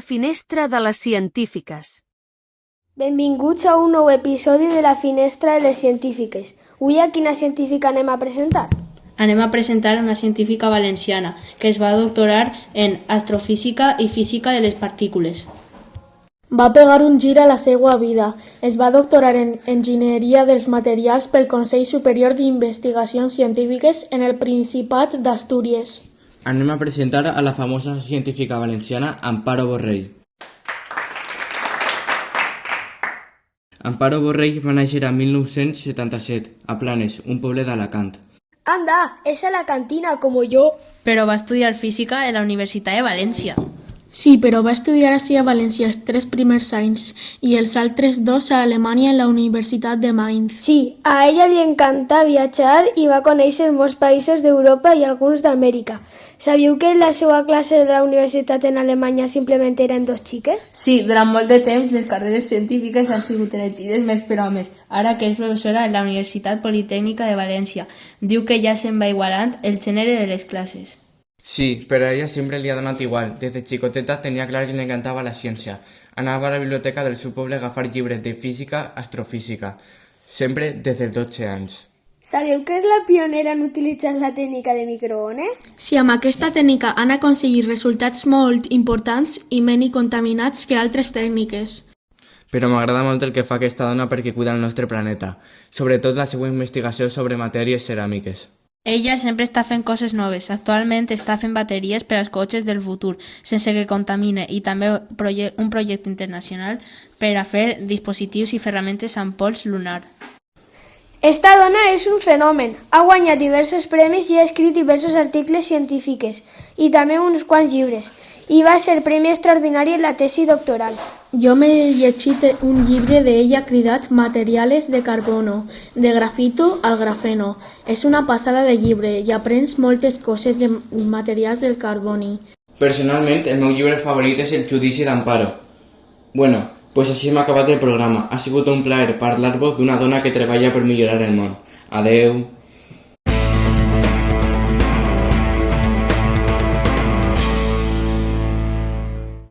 finestra de les científiques. Benvinguts a un nou episodi de la Finestra de les Científiques. Avui a quina científica anem a presentar? Anem a presentar una científica valenciana que es va doctorar en astrofísica i física de les partícules. Va pegar un gir a la seva vida. Es va doctorar en Enginyeria dels Materials pel Consell Superior d'Investigacions Científiques en el Principat d'Astúries. Anem a presentar a la famosa científica valenciana Amparo Borrell. Amparo Borrell va néixer a 1977 a Planes, un poble d'Alacant. Anda, és a la cantina, com jo. Però va estudiar física en la Universitat de València. Sí, però va estudiar així a València els 3 primers anys i els altres 2 a Alemanya en la Universitat de Mainz. Sí, a ella li encanta viatjar i va conèixer molts països d'Europa i alguns d'Amèrica. Sabíeu que la seva classe de la universitat en Alemanya simplement eren 2 xiques? Sí, durant molt de temps les carreres científiques han sigut elegides més per homes. Ara que és professora en la Universitat Politècnica de València, diu que ja se'n va igualant el gènere de les classes. Sí, però a ella sempre li ha donat igual. Des de xicoteta tenia clar que li encantava la ciència. Anava a la biblioteca del seu poble a agafar llibres de física, astrofísica, sempre des dels 12 anys. Sabeu que és la pionera en utilitzar la tècnica de microones? Sí, amb aquesta tècnica han aconseguit resultats molt importants i menys contaminats que altres tècniques. Però m'agrada molt el que fa aquesta dona perquè cuida el nostre planeta, sobretot la seva investigació sobre matèries ceràmiques. Ella sempre està fent coses noves. Actualment està fent bateries per als cotxes del futur, sense que contamine, i també un projecte internacional per a fer dispositius i ferramentes amb pols lunar. Esta dona és un fenomen. Ha guanyat diversos premis i ha escrit diversos articles científics i també uns quants llibres. I va ser premi extraordinari en la tesi doctoral. Jo m'he llegit un llibre d'ella cridat Materiales de carbono, de grafito al grafeno. És una passada de llibre i aprens moltes coses de materials del carboni. Personalment, el meu llibre favorit és El judici d'Amparo. Bueno, pues així hem acabat el programa. Ha sigut un plaer parlar-vos d'una dona que treballa per millorar el món. Adeu!